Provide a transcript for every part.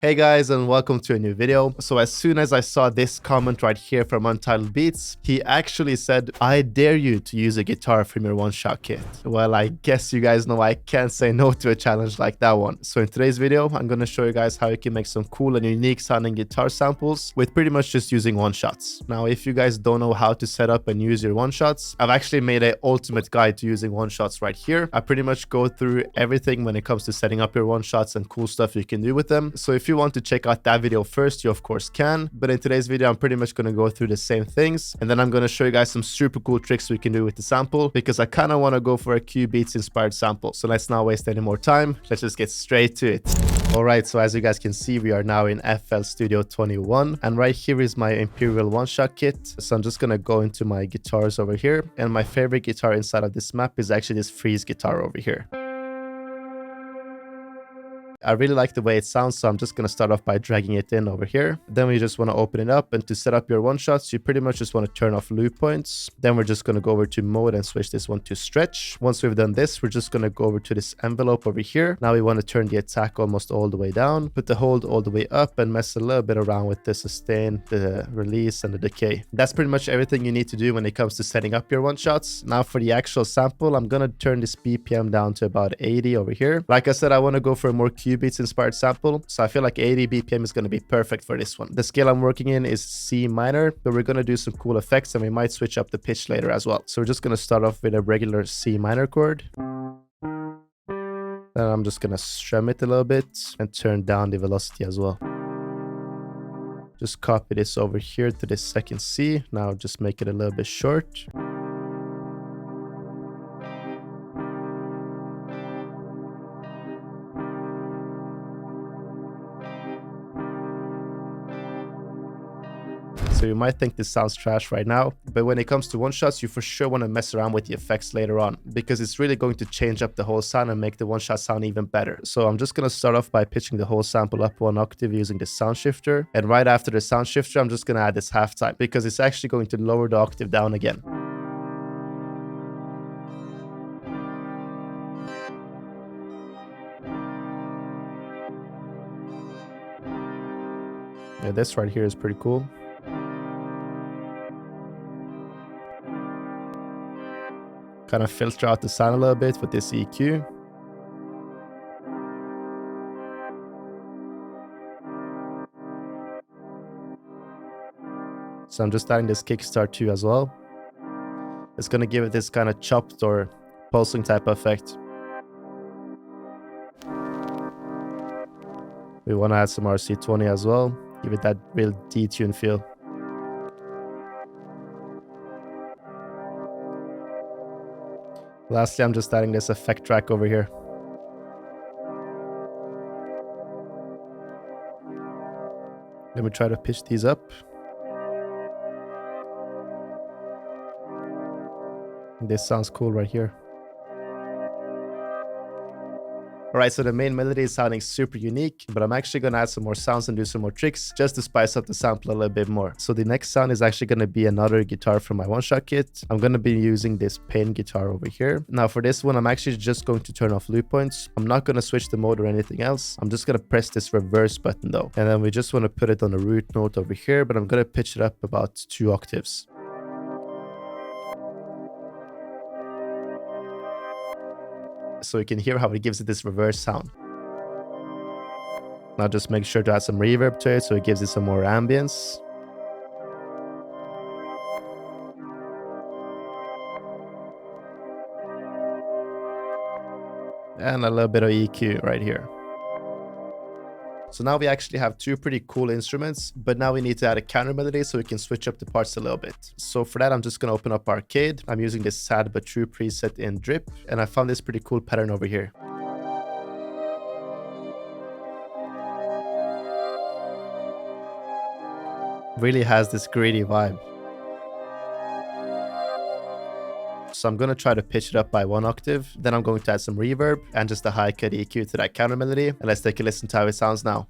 Hey guys, and welcome to a new video. So as soon as I saw this comment right here from Untitled Beats, he actually said, I dare you to use a guitar from your one-shot kit. Well, I guess you guys know I can't say no to a challenge like that one. So in today's video, I'm going to show you guys how you can make some cool and unique sounding guitar samples with pretty much just using one-shots. Now, if you guys don't know how to set up and use your one-shots, I've actually made an ultimate guide to using one-shots right here. I pretty much go through everything when it comes to setting up your one-shots and cool stuff you can do with them. So if you want to check out that video first, you of course can, but in today's video I'm pretty much going to go through the same things, and then I'm going to show you guys some super cool tricks we can do with the sample, because I kind of want to go for a cubeatz inspired sample. So let's not waste any more time, let's just get straight to it. Alright, so as you guys can see, we are now in FL Studio 21, and right here is my Imperial one-shot kit. So I'm just going to go into my guitars over here, and my favorite guitar inside of this map is actually this Freeze guitar over here. I really like the way it sounds, so I'm just going to start off by dragging it in over here. Then we just want to open it up, and to set up your one-shots, you pretty much just want to turn off loop points. Then we're just going to go over to mode and switch this one to stretch. Once we've done this, we're just going to go over to this envelope over here. Now we want to turn the attack almost all the way down, put the hold all the way up, and mess a little bit around with the sustain, the release, and the decay. That's pretty much everything you need to do when it comes to setting up your one-shots. Now for the actual sample, I'm going to turn this BPM down to about 80 over here. Like I said, I want to go for a more cubeatz inspired sample, so I feel like 80 BPM is going to be perfect for this one. The scale I'm working in is C minor, but we're going to do some cool effects, and we might switch up the pitch later as well. So we're just going to start off with a regular C minor chord. Then I'm just going to strum it a little bit and turn down the velocity as well. Just copy this over here to this second C. Now just make it a little bit short. So you might think this sounds trash right now, but when it comes to one-shots, you for sure want to mess around with the effects later on, because it's really going to change up the whole sound and make the one-shot sound even better. So I'm just going to start off by pitching the whole sample up one octave using the sound shifter. And right after the sound shifter, I'm just going to add this halftime, because it's actually going to lower the octave down again. Yeah, this right here is pretty cool. Kind of filter out the sound a little bit with this EQ. So I'm just adding this kickstart too as well. It's going to give it this kind of chopped or pulsing type effect. We want to add some RC20 as well, give it that real detune feel. Lastly, I'm just adding this effect track over here. Let me try to pitch these up. This sounds cool right here. Alright, so the main melody is sounding super unique, but I'm actually going to add some more sounds and do some more tricks just to spice up the sample a little bit more. So the next sound is actually going to be another guitar from my one-shot kit. I'm going to be using this Pain guitar over here. Now for this one, I'm actually just going to turn off loop points. I'm not going to switch the mode or anything else. I'm just going to press this reverse button though. And then we just want to put it on the root note over here, but I'm going to pitch it up about 2 octaves. So you can hear how it gives it this reverse sound. Now just make sure to add some reverb to it so it gives it some more ambience. And a little bit of EQ right here. So now we actually have 2 pretty cool instruments, but now we need to add a counter melody so we can switch up the parts a little bit. So for that, I'm just going to open up Arcade. I'm using this Sad But True preset in Drip, and I found this pretty cool pattern over here. Really has this gritty vibe. So I'm going to try to pitch it up by 1 octave. Then I'm going to add some reverb and just a high cut EQ to that counter melody. And let's take a listen to how it sounds now.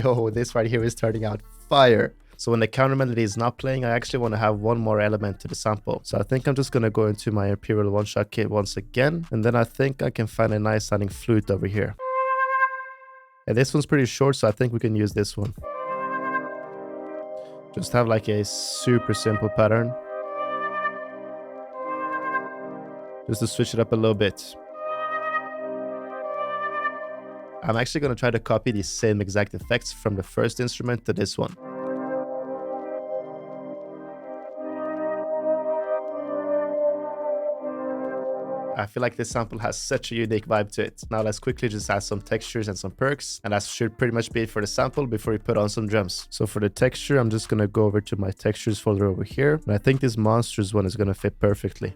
Yo, this right here is turning out fire. So when the counter melody is not playing, I actually want to have one more element to the sample. So I think I'm just going to go into my Imperial one-shot kit once again. And then I think I can find a nice sounding flute over here. And this one's pretty short, so I think we can use this one. Just have like a super simple pattern. Just to switch it up a little bit. I'm actually going to try to copy the same exact effects from the first instrument to this one. I feel like this sample has such a unique vibe to it. Now let's quickly just add some textures and some perks, and that should pretty much be it for the sample before we put on some drums. So for the texture, I'm just gonna go over to my textures folder over here, and I think this monsters one is gonna fit perfectly.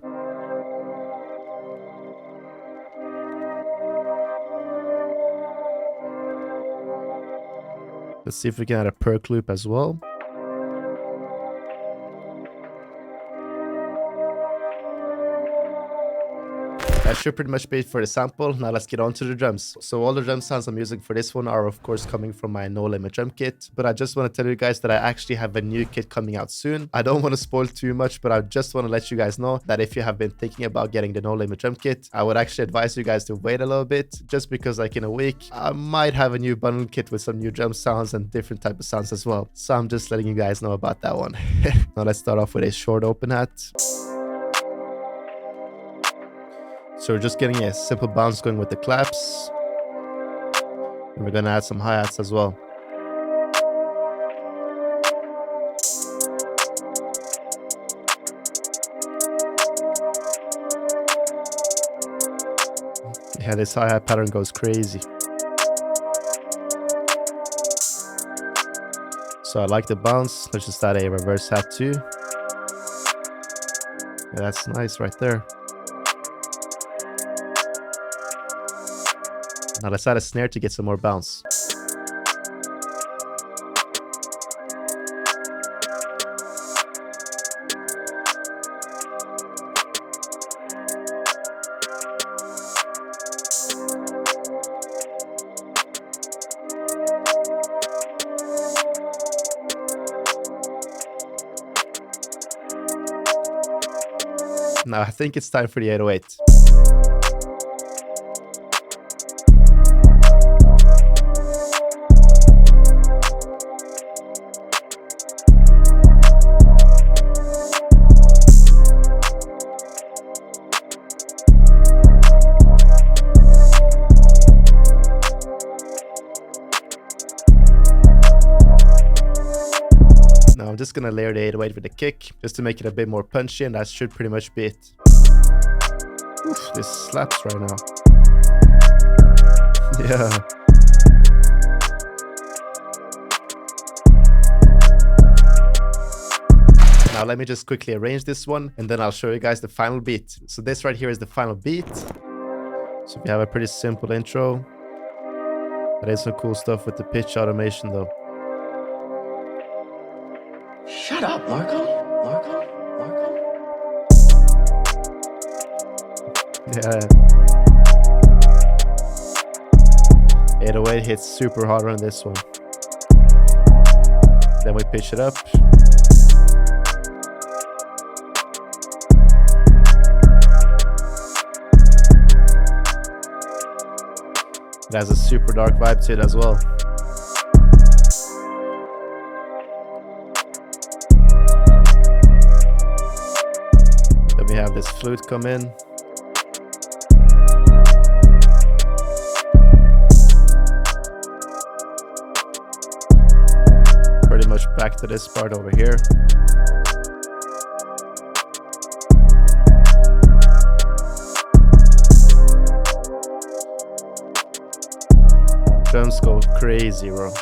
Let's see if we can add a perk loop as well. That should pretty much be it for the sample. Now let's get on to the drums. So all the drum sounds I'm using for this one are of course coming from my No Limit drum kit. But I just want to tell you guys that I actually have a new kit coming out soon. I don't want to spoil too much, but I just want to let you guys know that if you have been thinking about getting the No Limit drum kit, I would actually advise you guys to wait a little bit, just because like in a week, I might have a new bundle kit with some new drum sounds and different type of sounds as well. So I'm just letting you guys know about that one. Now let's start off with a short open hat. So we're just getting a simple bounce going with the claps. And we're going to add some hi-hats as well. Yeah, this hi-hat pattern goes crazy. So I like the bounce. Let's just add a reverse hat too. Yeah, that's nice right there. Now let's add a snare to get some more bounce. Now I think it's time for the 808. Now I'm just gonna layer the 808 with a kick just to make it a bit more punchy, and that should pretty much be it. Oof, this slaps right now. Yeah. Now let me just quickly arrange this one, and then I'll show you guys the final beat. So this right here is the final beat. So we have a pretty simple intro. There is some cool stuff with the pitch automation though. Shut up, Marko. Marko. Yeah. 808 hits super hard on this one. Then we pitch it up. It has a super dark vibe to it as well. Then we have this flute come in. Pretty much back to this part over here. Drums go crazy, bro.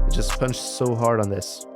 It just punched so hard on this.